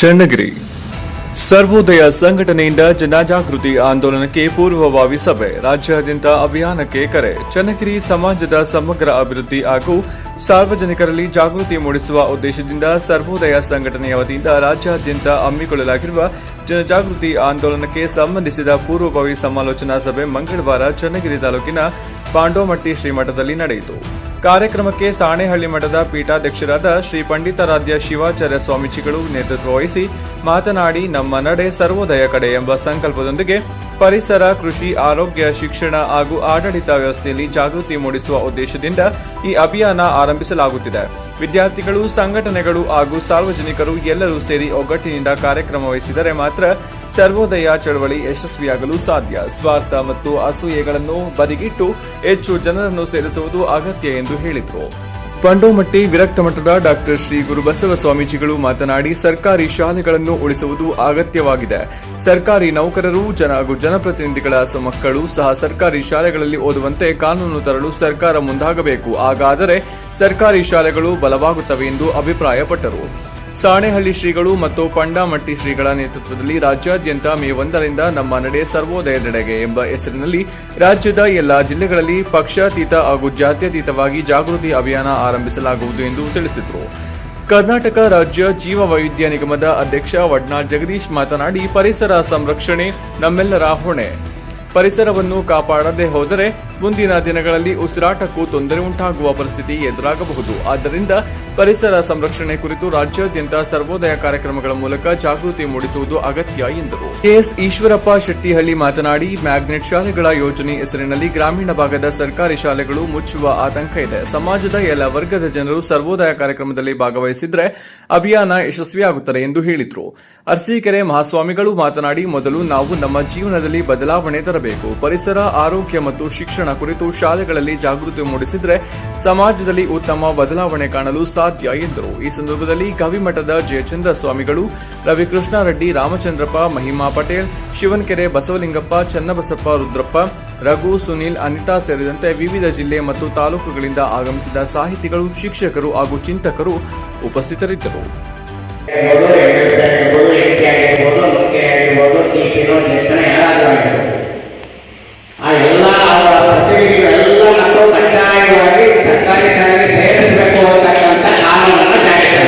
ಚನ್ನಗಿರಿ ಸರ್ವೋದಯ ಸಂಘಟನೆಯಿಂದ ಜನಜಾಗೃತಿ ಆಂದೋಲನಕ್ಕೆ ಪೂರ್ವಭಾವಿ ಸಭೆ, ರಾಜ್ಯಾದ್ಯಂತ ಅಭಿಯಾನಕ್ಕೆ ಕರೆ. ಚನ್ನಗಿರಿ ಸಮಾಜದ ಸಮಗ್ರ ಅಭಿವೃದ್ಧಿ ಹಾಗೂ ಸಾರ್ವಜನಿಕರಲ್ಲಿ ಜಾಗೃತಿ ಮೂಡಿಸುವ ಉದ್ದೇಶದಿಂದ ಸರ್ವೋದಯ ಸಂಘಟನೆಯ ವತಿಯಿಂದ ರಾಜ್ಯಾದ್ಯಂತ ಹಮ್ಮಿಕೊಳ್ಳಲಾಗಿರುವ ಜನಜಾಗೃತಿ ಆಂದೋಲನಕ್ಕೆ ಸಂಬಂಧಿಸಿದ ಪೂರ್ವಭಾವಿ ಸಮಾಲೋಚನಾ ಸಭೆ ಮಂಗಳವಾರ ಚನ್ನಗಿರಿ ತಾಲೂಕಿನ ಪಾಂಡೋಮಟ್ಟಿ ಶ್ರೀಮಠದಲ್ಲಿ ನಡೆಯಿತು. ಕಾರ್ಯಕ್ರಮಕ್ಕೆ ಸಾಣೇಹಳ್ಳಿ ಮಠದ ಪೀಠಾಧ್ಯಕ್ಷರಾದ ಶ್ರೀ ಪಂಡಿತಾರಾಧ್ಯ ಶಿವಾಚಾರ್ಯ ಸ್ವಾಮೀಜಿಗಳು ನೇತೃತ್ವ ವಹಿಸಿ ಮಾತನಾಡಿ, ನಮ್ಮ ನಡೆ ಸರ್ವೋದಯ ಕಡೆ ಎಂಬ ಸಂಕಲ್ಪದೊಂದಿಗೆ ಪರಿಸರ, ಕೃಷಿ, ಆರೋಗ್ಯ, ಶಿಕ್ಷಣ ಹಾಗೂ ಆಡಳಿತ ವ್ಯವಸ್ಥೆಯಲ್ಲಿ ಜಾಗೃತಿ ಮೂಡಿಸುವ ಉದ್ದೇಶದಿಂದ ಈ ಅಭಿಯಾನ ಆರಂಭಿಸಲಾಗುತ್ತಿದೆ. ವಿದ್ಯಾರ್ಥಿಗಳು, ಸಂಘಟನೆಗಳು ಹಾಗೂ ಸಾರ್ವಜನಿಕರು ಎಲ್ಲರೂ ಸೇರಿ ಒಗ್ಗಟ್ಟಿನಿಂದ ಕಾರ್ಯಕ್ರಮ ವಹಿಸಿದರೆ ಮಾತ್ರ ಸರ್ವೋದಯ ಚಳವಳಿ ಯಶಸ್ವಿಯಾಗಲು ಸಾಧ್ಯ. ಸ್ವಾರ್ಥ ಮತ್ತು ಅಸೂಯೆಗಳನ್ನು ಬದಿಗಿಟ್ಟು ಹೆಚ್ಚು ಜನರನ್ನು ಸೇರಿಸುವುದು ಅಗತ್ಯ ಎಂದು ಹೇಳಿದರು. ಪಾಂಡೋಮಟ್ಟಿ ವಿರಕ್ತ ಮಠದ ಡಾಕ್ಟರ್ ಶ್ರೀ ಗುರುಬಸವ ಸ್ವಾಮೀಜಿಗಳು ಮಾತನಾಡಿ, ಸರ್ಕಾರಿ ಶಾಲೆಗಳನ್ನು ಉಳಿಸುವುದು ಅಗತ್ಯವಾಗಿದೆ. ಸರ್ಕಾರಿ ನೌಕರರು ಹಾಗೂ ಜನಪ್ರತಿನಿಧಿಗಳ ಮಕ್ಕಳು ಸಹ ಸರ್ಕಾರಿ ಶಾಲೆಗಳಲ್ಲಿ ಓದುವಂತೆ ಕಾನೂನು ತರಲು ಸರ್ಕಾರ ಮುಂದಾಗಬೇಕು. ಹಾಗಾದರೆ ಸರ್ಕಾರಿ ಶಾಲೆಗಳು ಬಲವಾಗುತ್ತವೆ ಎಂದು ಅಭಿಪ್ರಾಯಪಟ್ಟರು. ಸಾಣೇಹಳ್ಳಿ ಶ್ರೀಗಳು ಮತ್ತು ಪಂಡಾಮಟ್ಟಿ ಶ್ರೀಗಳ ನೇತೃತ್ವದಲ್ಲಿ ರಾಜ್ಯಾದ್ಯಂತ ಮೇ 1ರಿಂದ ನಮ್ಮ ನಡೆ ಸರ್ವೋದಯದೆಡೆಗೆ ಎಂಬ ಹೆಸರಿನಲ್ಲಿ ರಾಜ್ಯದ ಎಲ್ಲಾ ಜಿಲ್ಲೆಗಳಲ್ಲಿ ಪಕ್ಷಾತೀತ ಹಾಗೂ ಜಾತ್ಯತೀತವಾಗಿ ಜಾಗೃತಿ ಅಭಿಯಾನ ಆರಂಭಿಸಲಾಗುವುದು ಎಂದು ತಿಳಿಸಿದರು. ಕರ್ನಾಟಕ ರಾಜ್ಯ ಜೀವ ವೈವಿಧ್ಯ ನಿಗಮದ ಅಧ್ಯಕ್ಷ ವಡ್ನಾಳ್ ಜಗದೀಶ್ ಮಾತನಾಡಿ, ಪರಿಸರ ಸಂರಕ್ಷಣೆ ನಮ್ಮೆಲ್ಲರ ಹೊಣೆ. ಪರಿಸರವನ್ನು ಕಾಪಾಡದೆ ಹೋದರೆ ಮುಂದಿನ ದಿನಗಳಲ್ಲಿ ಉಸಿರಾಟಕ್ಕೂ ತೊಂದರೆ ಉಂಟಾಗುವ ಪರಿಸ್ಥಿತಿ ಎದುರಾಗಬಹುದು. ಆದ್ದರಿಂದ ಪರಿಸರ ಸಂರಕ್ಷಣೆ ಕುರಿತು ರಾಜ್ಯಾದ್ಯಂತ ಸರ್ವೋದಯ ಕಾರ್ಯಕ್ರಮಗಳ ಮೂಲಕ ಜಾಗೃತಿ ಮೂಡಿಸುವುದು ಅಗತ್ಯ ಎಂದರು. ಕೆಎಸ್ ಈಶ್ವರಪ್ಪ ಶೆಟ್ಟಿಹಳ್ಳಿ ಮಾತನಾಡಿ, ಮ್ಯಾಗ್ನೆಟ್ ಶಾಲೆಗಳ ಯೋಜನೆ ಹೆಸರಿನಲ್ಲಿ ಗ್ರಾಮೀಣ ಭಾಗದ ಸರ್ಕಾರಿ ಶಾಲೆಗಳು ಮುಚ್ಚುವ ಆತಂಕ ಇದೆ. ಸಮಾಜದ ಎಲ್ಲ ವರ್ಗದ ಜನರು ಸರ್ವೋದಯ ಕಾರ್ಯಕ್ರಮದಲ್ಲಿ ಭಾಗವಹಿಸಿದ್ರೆ ಅಭಿಯಾನ ಯಶಸ್ವಿಯಾಗುತ್ತದೆ ಎಂದು ಹೇಳಿದರು. ಅರಸೀಕೆರೆ ಮಹಾಸ್ವಾಮಿಗಳು ಮಾತನಾಡಿ, ಮೊದಲು ನಾವು ನಮ್ಮ ಜೀವನದಲ್ಲಿ ಬದಲಾವಣೆ ತರಬೇಕು. ಪರಿಸರ, ಆರೋಗ್ಯ ಮತ್ತು ಶಿಕ್ಷಣ ಕುರಿತು ಶಾಲೆಗಳಲ್ಲಿ ಜಾಗೃತಿ ಮೂಡಿಸಿದರೆ ಸಮಾಜದಲ್ಲಿ ಉತ್ತಮ ಬದಲಾವಣೆ ಕಾಣಲು ಸಾಧ್ಯ ಎಂದರು. ಈ ಸಂದರ್ಭದಲ್ಲಿ ಗವಿಮಠದ ಜಯಚಂದ್ರ ಸ್ವಾಮಿಗಳು, ರವಿಕೃಷ್ಣ ರೆಡ್ಡಿ, ರಾಮಚಂದ್ರಪ್ಪ, ಮಹಿಮಾ ಪಟೇಲ್, ಶಿವನ್ಕೆರೆ ಬಸವಲಿಂಗಪ್ಪ, ಚನ್ನಬಸಪ್ಪ, ರುದ್ರಪ್ಪ, ರಘು, ಸುನೀಲ್, ಅನಿತಾ ಸೇರಿದಂತೆ ವಿವಿಧ ಜಿಲ್ಲೆ ಮತ್ತು ತಾಲೂಕುಗಳಿಂದ ಆಗಮಿಸಿದ ಸಾಹಿತಿಗಳು, ಶಿಕ್ಷಕರು ಹಾಗೂ ಚಿಂತಕರು ಉಪಸ್ಥಿತರಿದ್ದರು. ಆ ಎಲ್ಲ ಪ್ರತಿನಿಧಿಗಳೆಲ್ಲ ನಾವು ಕಡ್ಡಾಯವಾಗಿ ಸರ್ಕಾರಿ ಶಾಲೆಗೆ ಸೇರಿಸಬೇಕು ಅಂತಕ್ಕಂಥ ಕಾನೂನನ್ನು ಜಾರಿಗೆ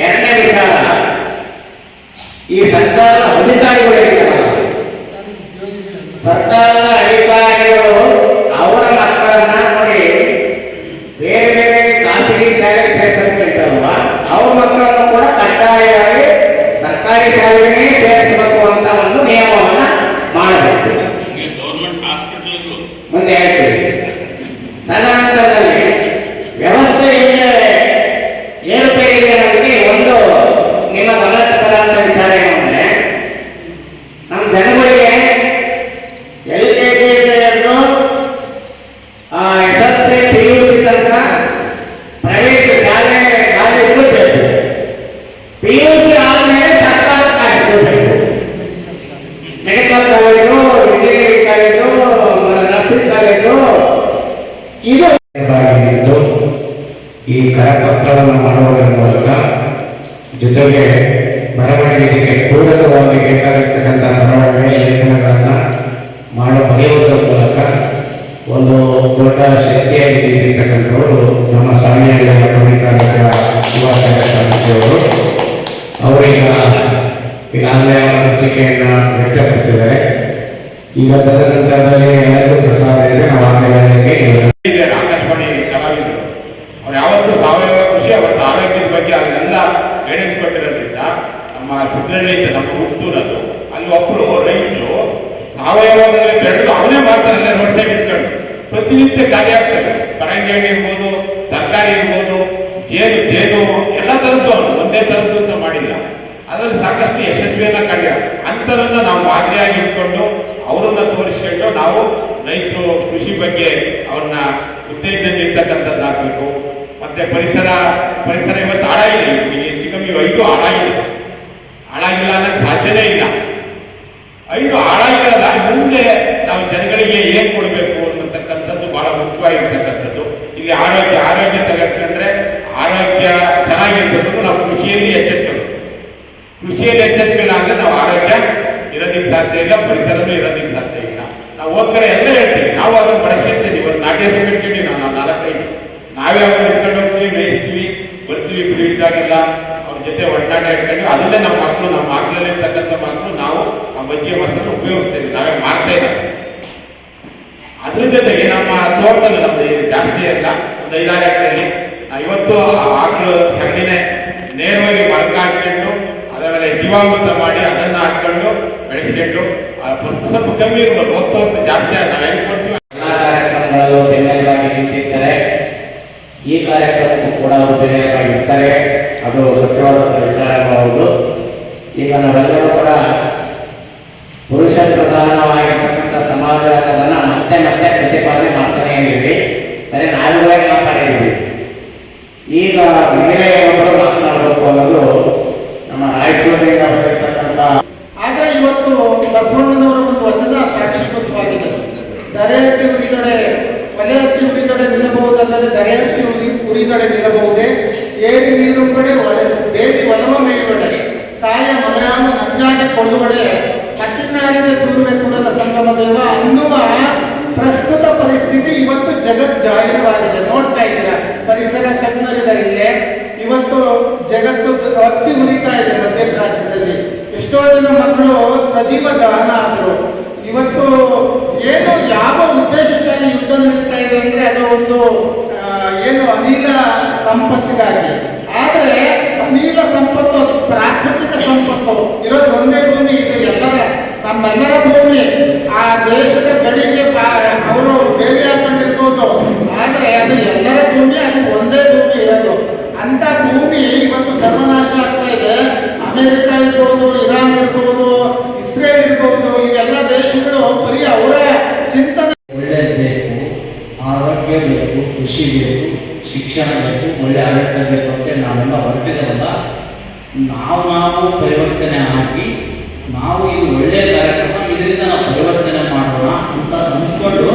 ಎರಡನೇ ವಿಚಾರ, ಈ ಸರ್ಕಾರದ ಅಧಿಕಾರಿಗಳು ಸರ್ಕಾರದ ಅಧಿಕಾರಿಗಳು ಅವರ ಮಕ್ಕಳನ್ನ ನೋಡಿ ಬೇರೆ ಬೇರೆ ಖಾಸಗಿ ಶಾಲೆಗೆ ಸೇರಿಸಲ್ವ, ಅವ್ರ ಮಕ್ಕಳನ್ನು ಕೂಡ ಕಡ್ಡಾಯವಾಗಿ ಸರ್ಕಾರಿ ಶಾಲೆಗೆ ಸೇರಿಸಬೇಕು ಅಂತ ಒಂದು ನಿಯಮವನ್ನ ಮಾಡಬೇಕು. ಮುಂದೆ ಹೇಳ್ತೀವಿ. ತದನಂತರದಲ್ಲಿ ವ್ಯವಸ್ಥೆ ಏರುಪೇರಿಗೆ ನಮಗೆ ಒಂದು ನಿಮ್ಮ ಗಮನಕ್ಕೆ ತರಂತ ವಿಚಾರ ಏನಂದ್ರೆ, ನಮ್ಮ ಜನಗಳಿಗೆ LKG SSLC PUC ತನಕ ಪ್ರೈವೇಟ್ ಶಾಲೆ ಇರಬೇಕು. PUC ಆದ್ಮೇಲೆ ಸರ್ಕಾರ college, medical college, engineering college, nursing college ಇದು ಈ ಕರಪತ್ರವನ್ನು ಮಾಡುವುದರ ಮೂಲಕ ಜೊತೆಗೆ ಬರವಣಿಗೆಗೆ ಪೂರಕವಾಗಿ ಬೇಕಾಗಿರ್ತಕ್ಕಂಥ ಬರವಣಿಗೆ ಲೇಖನಗಳನ್ನು ಬರೆಯುವುದರ ಮೂಲಕ ಒಂದು ದೊಡ್ಡ ಶಕ್ತಿಯಾಗಿ ಇರತಕ್ಕಂಥವರು ನಮ್ಮ ಸಾಣಿಹಳ್ಳಿಯ ಪಂಡಿತಾರಾಧ್ಯ ಶಿವಾಚಾರ್ಯ ಸ್ವಾಮೀಜಿಯವರು. ಅವರೀಗ ಈಗಾಗಲೇ ಅನಿಸಿಕೆಯನ್ನು ವ್ಯಕ್ತಪಡಿಸಿದ್ದಾರೆ. ಈಗ ತದನಂತರದಲ್ಲಿ ಎಲ್ಲರಿಗೂ ಪ್ರಸಾದ ಇದೆ. ನಾವು ಆಕಾಶವಾಣಿ ಕಲಾವಿದರು ಅವ್ರು ಯಾವತ್ತೂ ಸಾವಯವ ಕೃಷಿ, ಅವತ್ತು ಆರೋಗ್ಯದ ಬಗ್ಗೆ ಅದನ್ನೆಲ್ಲ ಗೈಡೆನ್ಸ್ ಕೊಟ್ಟಿರೋದ್ರಿಂದ ನಮ್ಮ ಸಿದ್ಧಳ್ಳಿ ನಮ್ಮ ಹುಟ್ಟೂರದು ಅಲ್ಲಿ ಒಬ್ಬರು ರೈತರು ಸಾವಯವದಲ್ಲಿ ಬೆಳೆದು ಅವನೇ ಮಾಡ್ತಾರೆ. ರೋಡ್ ಸೈಡ್ ಇಟ್ಕೊಂಡು ಪ್ರತಿನಿತ್ಯ ಖಾಲಿ ಆಗ್ತದೆ. ಪರಂಗಿ ಇರ್ಬೋದು, ತರಕಾರಿ ಇರ್ಬೋದು, ಜೇನು ಎಲ್ಲ ತರದ್ದು ಒಂದೇ ತರದ್ದು ಅಂತ ಮಾಡಿಲ್ಲ. ಅದರಲ್ಲಿ ಸಾಕಷ್ಟು ಯಶಸ್ವಿಯನ್ನ ಕಂಡಿಲ್ಲ. ಅಂತರನ್ನ ನಾವು ಮಾದರಿಯಾಗಿ ಇಟ್ಕೊಂಡು ಅವರನ್ನ ತೋರಿಸ್ಕೊಂಡು ನಾವು ರೈತರು ಕೃಷಿ ಬಗ್ಗೆ ಅವ್ರನ್ನ ಉತ್ತೇಜನ ನೀಡ್ತಕ್ಕಂಥದ್ದಾಗಬೇಕು. ಮತ್ತೆ ಪರಿಸರ ಇವತ್ತು ಹಾಳಾಗಿದೆ. ಹೆಚ್ಚು ಕಮ್ಮಿ 5 ಹಾಳಾಗಿಲ್ಲ ಅನ್ನೋಕ್ಕೆ ಸಾಧ್ಯನೇ ಇಲ್ಲ. 5 ಹಾಳಾಗಿರಲ್ಲ. ಮುಂದೆ ನಾವು ಜನಗಳಿಗೆ ಏನ್ ಕೊಡಬೇಕು ಅನ್ನತಕ್ಕಂಥದ್ದು ಬಹಳ ಮುಖ್ಯವಾಗಿರ್ತಕ್ಕಂಥದ್ದು. ಇಲ್ಲಿ ಆರೋಗ್ಯ ತಗೊಂಡ್ರೆ ಆರೋಗ್ಯ ಚೆನ್ನಾಗಿರ್ಬೇಕು, ನಾವು ಕೃಷಿಯಲ್ಲಿ ಎಚ್ಚೆತ್ಕೋಬೇಕು. ಕೃಷಿಯಲ್ಲಿ ಎಚ್ಚೆತ್ಕೊಳ್ಳ ಅಂದ್ರೆ ನಾವು ಆರೋಗ್ಯ ಇರೋದಕ್ಕೆ ಸಾಧ್ಯ ಇಲ್ಲ, ಪರಿಸರನೂ ಇರೋದಕ್ಕೆ ಸಾಧ್ಯ ಇಲ್ಲ. ನಾವು ಹೋದ ಕಡೆ ಎಲ್ಲ ಹೇಳ್ತೀವಿ, ನಾವು ಅದನ್ನು ಬಳಸ್ಕೊಳ್ತೀವಿ. ಇವತ್ತು ನಾಟ್ಯ ಕಟ್ಕೊಂಡು ನಾವು 4-5 ನಾವೇ ಅವ್ರನ್ನ ಇಟ್ಕೊಂಡು ಹೋಗ್ತೀವಿ, ಮೇಯಿಸ್ತೀವಿ, ಬರ್ತೀವಿ, ಬಿಡು ಇದ್ದಾಗೆಲ್ಲ ಅವ್ರ ಜೊತೆ ಒಡನಾಟ ಇಟ್ಕೊಂಡು ಅದನ್ನೇ ನಮ್ಮ ಮಕ್ಕಳಲ್ಲಿರ್ತಕ್ಕಂಥ ಮಕ್ಕಳು ನಾವು ಆ ಮಜ್ಜಿಗೆ ಮೊಸರನ್ನು ಉಪಯೋಗಿಸ್ತೀವಿ, ನಾವೇ ಮಾಡ್ತಾ ಇಲ್ಲ. ಅದ್ರ ಜೊತೆಗೆ ನಮ್ಮ ತೋಟದಲ್ಲಿ ನಮ್ದು ಜಾಸ್ತಿ ಅಲ್ಲ, ಒಂದು 5-6 ಎಕರೆಯಲ್ಲಿ ಇವತ್ತು ಆಕಳು ಸಗಣಿನೇ ನೇರವಾಗಿ ಮರಕ ಹಾಕೊಂಡು ಅದರ ಜೀವಾಮೃತ ಮಾಡಿ ಅದನ್ನ ಹಾಕೊಂಡು ಬೆಳೆಸ್ಕೊಂಡು ಸ್ವಲ್ಪ ಕಮ್ಮಿ ಇರ್ಬೋದು, ಹೋಗ್ತಾ ಜಾಸ್ತಿ ನಾವು ಹೆಂಗ್ ಕೊಡ್ತೀವಿ. ಎಲ್ಲ ಕಾರ್ಯಕ್ರಮಗಳು ಬೆನ್ನೆಲುಬಾಗಿ ನಿಂತಿರ್ತಾರೆ. ಈ ಕಾರ್ಯಕ್ರಮಕ್ಕೂ ಕೂಡ ಅವರು ಬೆನ್ನೆಲುಬಾಗಿರ್ತಾರೆ. ಅದು ಸತ್ಯವಾದ ವಿಚಾರಗಳು. ಈಗ ನಾವೆಲ್ಲರೂ ಕೂಡ ಪುರುಷ ಪ್ರಧಾನವಾಗಿರ್ತಕ್ಕಂಥ ಸಮಾಜವನ್ನ ಮತ್ತೆ ಮತ್ತೆ ಪ್ರತಿಪಾದನೆ ಮಾಡ್ತಾನೆ ಇದ್ದೀವಿ. ಬರೀ ನಾವುಗಳಾಗಿ ಮಾತಾಡಿದ್ದೀವಿ. ಈಗ ಮಹಿಳೆಯೊಬ್ಬರು ಮಾತನಾಡಬೇಕು ಅನ್ನೋದು ನಮ್ಮ ರಾಯಚೂರಿನಿಂದ ಬಂದಿರತಕ್ಕಂಥ. ಆದರೆ ಇವತ್ತು ಬಸವಣ್ಣನವರ ಒಂದು ವಚನ ಸಾಕ್ಷೀಭೂತವಾಗಿದೆ. ದರೆ ಹತ್ತಿ ಉರಿದೊಡೆ ಒಲೆ ಹತ್ತಿ ಉರಿದೊಡೆ ನಿಲ್ಲಬಹುದಲ್ಲದೆ ದರೆ ಹತ್ತಿ ಉರಿದೊಡೆ ನಿಲ್ಲಬಹುದೇ, ಏರಿ ನೀರುಂಬಡೆ ಬೇರಿ ಒಲವ ಮೇಯುವಡೆ ತಾಯ ಮಲಯಾಳ ನಂಜಾಗಿ ಕೊಳ್ಳುವಡೆ ಮತ್ತಿನಾರಿಗೆ ದೂರುವೆ ಕೂಡಲ ಸಂಗಮ ದೇವ ಅನ್ನುವ ಪ್ರಸ್ತುತ ಪರಿಸ್ಥಿತಿ ಇವತ್ತು ಜಗಜ್ಜಾಹಿರವಾಗಿದೆ. ನೋಡ್ತಾ ಇದ್ದೀರಾ, ಪರಿಸರ ತಜ್ಞರಿದರಿಲ್ಲೇ ಇವತ್ತು ಜಗತ್ತು ಹತ್ತಿ ಉರಿತಾ ಇದೆ. ಮಧ್ಯಪ್ರಾಚ್ಯದಲ್ಲಿ ಎಷ್ಟೋ ಜನ ಮಕ್ಕಳು ಸಜೀವ ದಹನ ಆದರು. ಇವತ್ತು ಏನು ಯಾವ ಉದ್ದೇಶಕ್ಕಾಗಿ ಯುದ್ಧ ನಡೀತಾ ಇದೆ ಅಂದ್ರೆ ಅದು ಒಂದು ಏನು ಅನಿಲ ಸಂಪತ್ತಿಗಾಗಿ. ಆದರೆ ಅನಿಲ ಸಂಪತ್ತು ಅದು ಪ್ರಾಕೃತಿಕ ಸಂಪತ್ತು. ಇರೋದು ಒಂದೇ ಭೂಮಿ, ಇದು ನಮ್ಮೆಲ್ಲರ ಭೂಮಿ. ಆ ದೇಶದ ಗಡಿಗೆ ಅವರು ಬೇರೆ ಹಾಕೊಂಡಿರ್ಬೋದು, ಆದರೆ ಅದು ಎಲ್ಲರ ಭೂಮಿ, ಅದು ಒಂದೇ ಭೂಮಿ ಇರೋದು. ಅಂತ ಭೂಮಿ ಇವತ್ತು ಸರ್ವನಾಶ ಆಗ್ತಾ ಇದೆ. ಅಮೆರಿಕ ಇರ್ಬೋದು, ಇರಾನ್ ಇರ್ಬೋದು, ಇಸ್ರೇಲ್ ಇರ್ಬೋದು, ಇವೆಲ್ಲ ದೇಶಗಳು ಬರೀ ಅವರ ಚಿಂತನೆ. ಒಳ್ಳೆಯದು ಬೇಕು, ಆರೋಗ್ಯ ಬೇಕು, ಕೃಷಿ ಬೇಕು, ಶಿಕ್ಷಣ ಬೇಕು, ಒಳ್ಳೆ ಆಡಳಿತ ಬೇಕು ಅಂತ ನಾವೆಲ್ಲ ಹೊರಟಿದ್ದೇವಲ್ಲ, ನಾವು ಪರಿವರ್ತನೆ ಆಗಿ ನಾವು ಇದು ಒಳ್ಳೆಯ ಕಾರ್ಯಕ್ರಮ, ಇದರಿಂದ ನಾವು ಪರಿವರ್ತನೆ ಮಾಡೋಣ ಅಂತ ಅಂದ್ಕೊಂಡು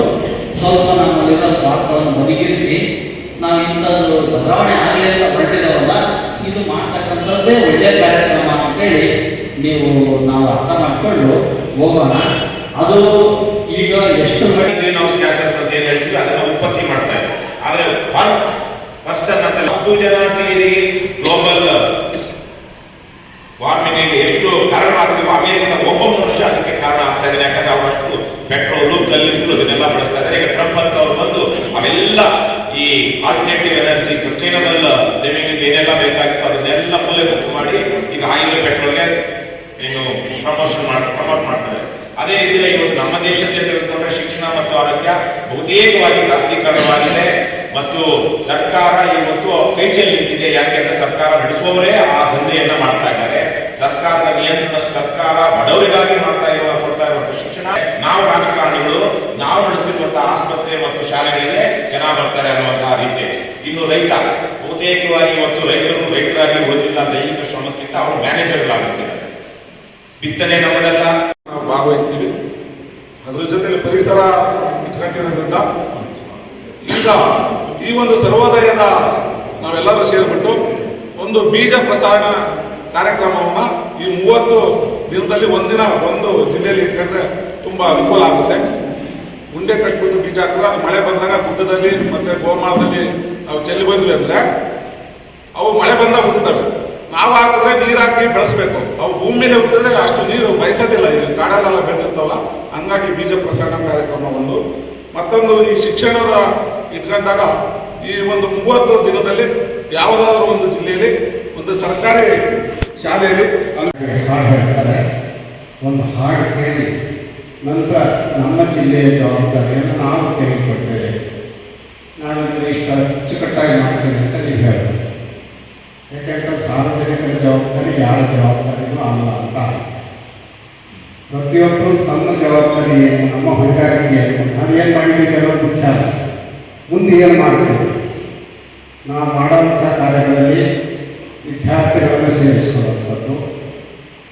ಸ್ವಲ್ಪ ನಮ್ಮಲ್ಲಿರೋ ಸ್ವಾರ್ಥವನ್ನು ಬದಿಗಿರಿಸಿ ನಾವು ಇಂಥದ್ದು ಬದಲಾವಣೆ ಆಗಲಿ ಅಂತ ಹೊರಟಿದ್ದೇವಲ್ಲ, ಇದು ಮಾಡ್ತಕ್ಕಂಥದ್ದೇ ಒಳ್ಳೆಯ ಕಾರ್ಯಕ್ರಮ ಅಂತೇಳಿ ನಾವು ಅರ್ಥ ಮಾಡಿಕೊಂಡು ಹೋಗೋಣ. ಅದು ಈಗ ಎಷ್ಟು ಗ್ರೀನ್ ಹೌಸ್ ಗ್ಯಾಸಸ್ ಅಂತ ಏನ್ ಹೇಳ್ತೀವಿ ಅದನ್ನ ಉತ್ಪತ್ತಿ ಮಾಡ್ತಾ ಇದೆ. ಆದ್ರೆ ಪರ್ಸನ್ ಅಂತ 10 ಜನ ಸೇರಿ ಗ್ಲೋಬಲ್ ವಾರ್ಮಿಂಗ್ ಎಷ್ಟು ಕಾರಣವಾಗ್ತೀವೋ ಅಮೆರಿಕದ ಒಬ್ಬ ಮನುಷ್ಯ ಅದಕ್ಕೆ ಕಾರಣ ಆಗ್ತಾ ಇದೆ. ಯಾಕಂದ್ರೆ ಅವರಷ್ಟು ಪೆಟ್ರೋಲು, ಕಲ್ಲಿದ್ದಲು ಅದನ್ನೆಲ್ಲ ಬಳಸ್ತಾ ಇದ್ದಾರೆ. ಈಗ ಟ್ರಂಪ್ ಅಂತ ಅವ್ರು ಬಂದು ಅವೆಲ್ಲ ಈ ಆಲ್ಟರ್ನೇಟಿವ್ ಎನರ್ಜಿ, ಸಸ್ಟೈನಬಲ್ ಲಿವಿಂಗ್ ಏನೆಲ್ಲ ಬೇಕಾಗಿತ್ತು ಅದನ್ನೆಲ್ಲ ಮೂಲೆ ಮುಕ್ಕು ಮಾಡಿ ಈಗ ಆಯಿಲ್ ಪೆಟ್ರೋಲ್ಗೆ ಪ್ರಮೋಟ್ ಮಾಡ್ತಾರೆ. ಅದೇ ರೀತಿಯಲ್ಲಿ ಇವತ್ತು ನಮ್ಮ ದೇಶಕ್ಕೆ ತೆಗೆದುಕೊಂಡ್ರೆ ಶಿಕ್ಷಣ ಮತ್ತು ಆರೋಗ್ಯ ಬಹುತೇಕವಾಗಿ ಖಾಸಗೀಕರಣವಾಗಿದೆ ಮತ್ತು ಸರ್ಕಾರ ಇವತ್ತು ಕೈ ಚೆಲ್ಲಿ ನಿಂತಿದೆ. ಯಾಕೆಂದ್ರೆ ಸರ್ಕಾರ ನಡೆಸುವವರೇ ಆ ದಂಧೆಯನ್ನ ಮಾಡ್ತಾ ಇದ್ದಾರೆ. ಸರ್ಕಾರದ ನಿಯಂತ್ರಣ, ಸರ್ಕಾರ ಬಡವರಿಗಾಗಿ ಕೊಡ್ತಾ ಇರುವಂತಹ ಶಿಕ್ಷಣ ನಾವು ರಾಜಕಾರಣಿಗಳು ನಾವು ನಡೆಸ್ತಿರುವಂತಹ ಆಸ್ಪತ್ರೆ ಮತ್ತು ಶಾಲೆಗಳಿಗೆ ಜನ ಬರ್ತಾರೆ ಅನ್ನುವಂತಹ ರೀತಿ. ಇನ್ನು ರೈತ ಬಹುತೇಕವಾಗಿ ಇವತ್ತು ರೈತರಾಗಿ ಓದಿಲ್ಲ ದೈಹಿಕ ಶ್ರಮಕ್ಕಿಂತ ಅವರು ಮ್ಯಾನೇಜರ್ಗಳಾಗುತ್ತಿದ್ದಾರೆ. ಬಿತ್ತನೆ ನಮ್ಮದೆಲ್ಲ ನಾವು ಭಾಗವಹಿಸ್ತೀವಿ. ಅದ್ರ ಜೊತೆಗೆ ಪರಿಸರ ಇಟ್ಕೊಂಡಿರೋದ್ರಿಂದ ಈಗ ಈ ಒಂದು ಸರ್ವೋದಯದ ನಾವೆಲ್ಲರೂ ಸೇರಿಬಿಟ್ಟು ಒಂದು ಬೀಜ ಪ್ರಸಾರಣ ಕಾರ್ಯಕ್ರಮವನ್ನ ಈ 30 ದಿನದಲ್ಲಿ ಒಂದಿನ ಒಂದು ಜಿಲ್ಲೆಯಲ್ಲಿ ಇಟ್ಕೊಂಡ್ರೆ ತುಂಬಾ ಅನುಕೂಲ ಆಗುತ್ತೆ. ಗುಂಡೆ ಕಟ್ಬಿಟ್ಟು ಬೀಜ ಹಾಕಿದ್ರೆ ಅದು ಮಳೆ ಬಂದಾಗ ಗುಡ್ಡದಲ್ಲಿ ಮತ್ತೆ ಗೋಮಾಳದಲ್ಲಿ ನಾವು ಚೆಲ್ಲಿ ಬಂದ್ವಿ ಅಂದ್ರೆ ಅವು ಮಳೆ ಬಂದಾಗ ಹುಟ್ಟುತ್ತವೆ. ನಾವು ಹಾಕಿದ್ರೆ ನೀರು ಹಾಕಿ ಬೆಳೆಸ್ಬೇಕು. ಅವು ಭೂಮಿ ಮೇಲೆ ಹುಟ್ಟಿದ್ರೆ ಅಷ್ಟು ನೀರು ಬಯಸೋದಿಲ್ಲ. ಈಗ ಕಾಡಾಗೆಲ್ಲ ಬೆಳೆದಿರ್ತಾವಲ್ಲ, ಹಂಗಾಗಿ ಬೀಜ ಪ್ರಸಾರಣ ಕಾರ್ಯಕ್ರಮ ಒಂದು. ಮತ್ತೊಂದು ಈ ಶಿಕ್ಷಣದ ಇಟ್ಕೊಂಡಾಗ ಈ ಒಂದು 30 ದಿನದಲ್ಲಿ ಯಾವುದಾದ್ರೂ ಒಂದು ಜಿಲ್ಲೆಯಲ್ಲಿ ಒಂದು ಸರ್ಕಾರಿ ಶಾಲೆಯಲ್ಲಿ ಹಾಡು ಹೇಳ್ತಾರೆ. ಒಂದು ಹಾಡು ಕೇಳಿ ನಂತರ ನಮ್ಮ ಜಿಲ್ಲೆಯ ಜವಾಬ್ದಾರಿಯನ್ನು ನಾವು ತೆಗೆದುಕೊಳ್ತೇವೆ. ನಾನಂದ್ರೆ ಇಷ್ಟ ಅಚ್ಚುಕಟ್ಟಾಗಿ ಮಾಡ್ತೇನೆ ಅಂತ ನೀವು ಹೇಳ್ಬೋದು. ಯಾಕೆಂದ್ರೆ ಸಾರ್ವಜನಿಕರ ಜವಾಬ್ದಾರಿ ಯಾರ ಜವಾಬ್ದಾರಿಗೂ ಅಲ್ಲ ಅಂತ. ಪ್ರತಿಯೊಬ್ಬರು ತಮ್ಮ ಜವಾಬ್ದಾರಿ ಏನು, ನಮ್ಮ ಹೊಣೆಗಾರಿಕೆ ಏನು, ನಾವು ಏನು ಮಾಡಿದ್ದೀವಿ ಕೆಲವರು ಮುಖ್ಯ, ಮುಂದೆ ಏನು ಮಾಡ್ತೀವಿ. ನಾವು ಮಾಡುವಂಥ ಕಾರ್ಯಗಳಲ್ಲಿ ವಿದ್ಯಾರ್ಥಿಗಳನ್ನು ಸೇರಿಸ್ಕೊಳ್ಳುವಂಥದ್ದು,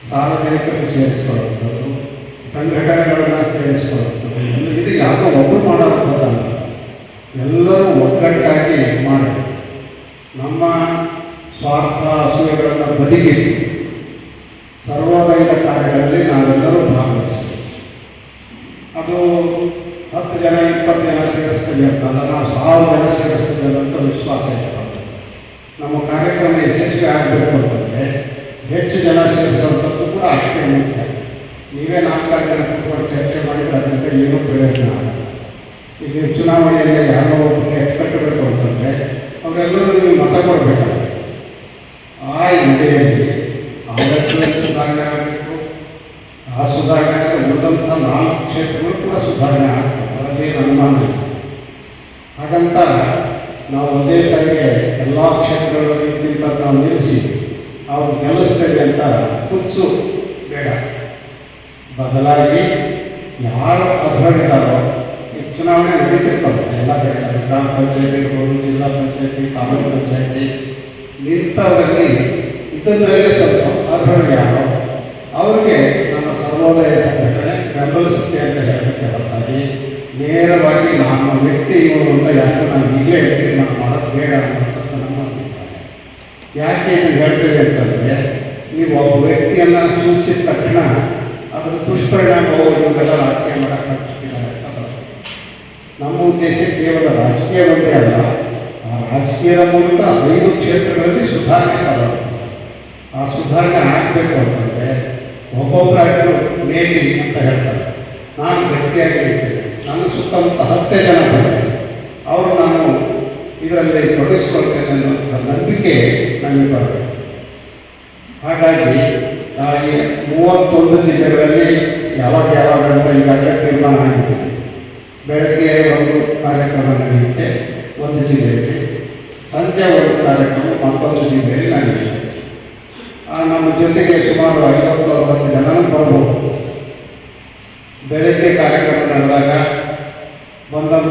ಸಾರ್ವಜನಿಕರನ್ನು ಸೇರಿಸ್ಕೊಳ್ಳುವಂಥದ್ದು, ಸಂಘಟನೆಗಳನ್ನು ಸೇರಿಸ್ಕೊಳ್ಳುವಂಥದ್ದು, ಇದು ಯಾವುದೋ ಒಬ್ಬರು ಮಾಡುವಂಥದ್ದಲ್ಲ, ಎಲ್ಲರೂ ಒಗ್ಗಟ್ಟಾಗಿ ಮಾಡಬೇಕು. ನಮ್ಮ ಸ್ವಾರ್ಥ ಅಸೂಯೆಗಳನ್ನು ಬದಿಗಿಟ್ಟು ಸರ್ವೋದಯದ ಕಾರ್ಯಗಳಲ್ಲಿ ನಾವೆಲ್ಲರೂ ಭಾಗವಹಿಸಬೇಕು. ಅದು 10 ಜನ 20 ಜನ ಸೇರಿಸ್ತೀವಿ ಅಂತಲ್ಲ, ನಾವು 1000 ಜನ ಸೇರಿಸ್ತೀವಿ ಅಂತ ವಿಶ್ವಾಸ ಇದೆ. ನಮ್ಮ ಕಾರ್ಯಕ್ರಮ ಯಶಸ್ವಿ ಆಗಬೇಕು ಅಂತಂದರೆ ಹೆಚ್ಚು ಜನ ಸೇರಿಸುವಂಥದ್ದು ಕೂಡ ಅಷ್ಟೇ ಮುಖ್ಯ. ನೀವೇ 4-5 ಜನ ಕೂತ್ಕೊಂಡು ಚರ್ಚೆ ಮಾಡಿದ್ರೆ ಅದರಿಂದ ಏನೂ ಪ್ರಯೋಜನ ಆಗಲ್ಲ. ಈಗ ಚುನಾವಣೆಯಲ್ಲಿ ಯಾರೋ ಒಬ್ಬರಿಗೆ ಎತ್ಕಟ್ಟಬೇಕು ಅಂತಂದರೆ ಅವರೆಲ್ಲರೂ ನೀವು ಮತ ಕೊಡಬೇಕಾಗುತ್ತೆ. ಆ ಹಿನ್ನೆಲೆಯಲ್ಲಿ ಆಡಳಿತ ಸುಧಾರಣೆ ಆಗಬೇಕು. ಆ ಸುಧಾರಣೆ ಆದರೆ ಉಳಿದಂಥ 4 ಕ್ಷೇತ್ರಗಳು ಕೂಡ ಸುಧಾರಣೆ ಆಗ್ತವೆ, ಅದರಲ್ಲಿ ಅನುಮಾನ ಇಲ್ಲ. ಹಾಗಂತ ನಾವು ಒಂದೇ ಸಾರಿಗೆ ಎಲ್ಲ ಕ್ಷೇತ್ರಗಳ ರೀತಿಯಿಂದ ನಾವು ನಿಲ್ಲಿಸಿ ಅವ್ರು ಗೆಲ್ಲಿಸ್ತೇವೆ ಅಂತ ಹುಚ್ಚು ಬೇಡ. ಬದಲಾಗಿ ಯಾರು ಅರ್ಹರಿದ್ದಾರೋ, ಈ ಚುನಾವಣೆ ನಡೀತಿರ್ತಾವೆ ಎಲ್ಲ ಕಡೆ, ಗ್ರಾಮ ಪಂಚಾಯತಿ ಇರ್ಬೋದು, ಜಿಲ್ಲಾ ಪಂಚಾಯತಿ, ತಾಲೂಕು ಪಂಚಾಯತಿ, ನಿಂತವರಲ್ಲಿ ಇದರಲ್ಲಿ ಸ್ವಲ್ಪ ಅರ್ಹರು ಯಾರೋ ಅವ್ರಿಗೆ ನಮ್ಮ ಸರ್ವೋದಯ ಸಂಘಟನೆ ಬೆಂಬಲಿಸುತ್ತೆ ಅಂತ ಹೇಳೋಕ್ಕೆ ಹೊರತಾಗಿ ನೇರವಾಗಿ ನಮ್ಮ ವ್ಯಕ್ತಿ ಇವರು ಅಂತ ಯಾಕೆ ನಾನು ಈಗಲೇ ತೀರ್ಮಾನ ಮಾಡೋದು ಬೇಡ ಅನ್ನೋಂಥದ್ದು ನಮ್ಮ ಅಭಿಪ್ರಾಯ. ಯಾಕೆ ಇದು ಹೇಳ್ತೇವೆ ಅಂತಂದರೆ, ನೀವು ಒಬ್ಬ ವ್ಯಕ್ತಿಯನ್ನು ಸೂಚಿಸಿದ ತಕ್ಷಣ ಅದರ ದುಷ್ಪರಿಣಾಮವು ಇವೆಲ್ಲ ರಾಜಕೀಯ ಮಾಡೋಕ್ಕೆ ಹಚ್ಚಿದ್ದಾರೆ ಅಂತ ಬರ್ತದೆ. ನಮ್ಮ ಉದ್ದೇಶ ಕೇವಲ ರಾಜಕೀಯ ಒಂದೇ ಅಲ್ಲ, ಆ ರಾಜಕೀಯದ ಮೂಲಕ 5 ಕ್ಷೇತ್ರಗಳಲ್ಲಿ ಸುಧಾರಣೆ ತರಬೇಕು. ಆ ಸುಧಾರಣೆ ಆಗಬೇಕು ಅಂತಂದರೆ ಒಬ್ಬೊಬ್ಬರಾಗಿರೋ ನೇಮಿ ಅಂತ ಹೇಳ್ತಾರೆ. ನಾನು ಗಟ್ಟಿಯಾಗಿ ಇರ್ತೇನೆ, ನನ್ನ ಸುತ್ತಮುತ್ತ 10 ಜನ ಬರ್ತಾರೆ, ಅವರು ನಾನು ಇದರಲ್ಲಿ ತೊಡಗಿಸ್ಕೊಳ್ತೇನೆ ಅನ್ನುವಂಥ ನಂಬಿಕೆ ನನಗೆ ಬರಬೇಕು. ಹಾಗಾಗಿ ಈ 31 ಜಿಲ್ಲೆಗಳಲ್ಲಿ ಯಾವಾಗ ಅಂತ ಈಗಾಗಲೇ ತೀರ್ಮಾನ ಆಗಿಬಿಟ್ಟಿದೆ. ಬೆಳಗ್ಗೆ ಒಂದು ಕಾರ್ಯಕ್ರಮ ನಡೆಯುತ್ತೆ ಒಂದು ಜಿಲ್ಲೆಯಲ್ಲಿ, ಸಂಜೆ ಒಂದು ಕಾರ್ಯಕ್ರಮ ಮತ್ತೊಂದು ಜಿಲ್ಲೆಯಲ್ಲಿ ನಡೆಯುತ್ತೆ. ನಮ್ಮ ಜೊತೆಗೆ ಸುಮಾರು 50-60 ಜನ ಬರ್ಬೋದು. ಬೆಳಗ್ಗೆ ಕಾರ್ಯಕ್ರಮ ನಡೆದಾಗ ಬಂದಂಥ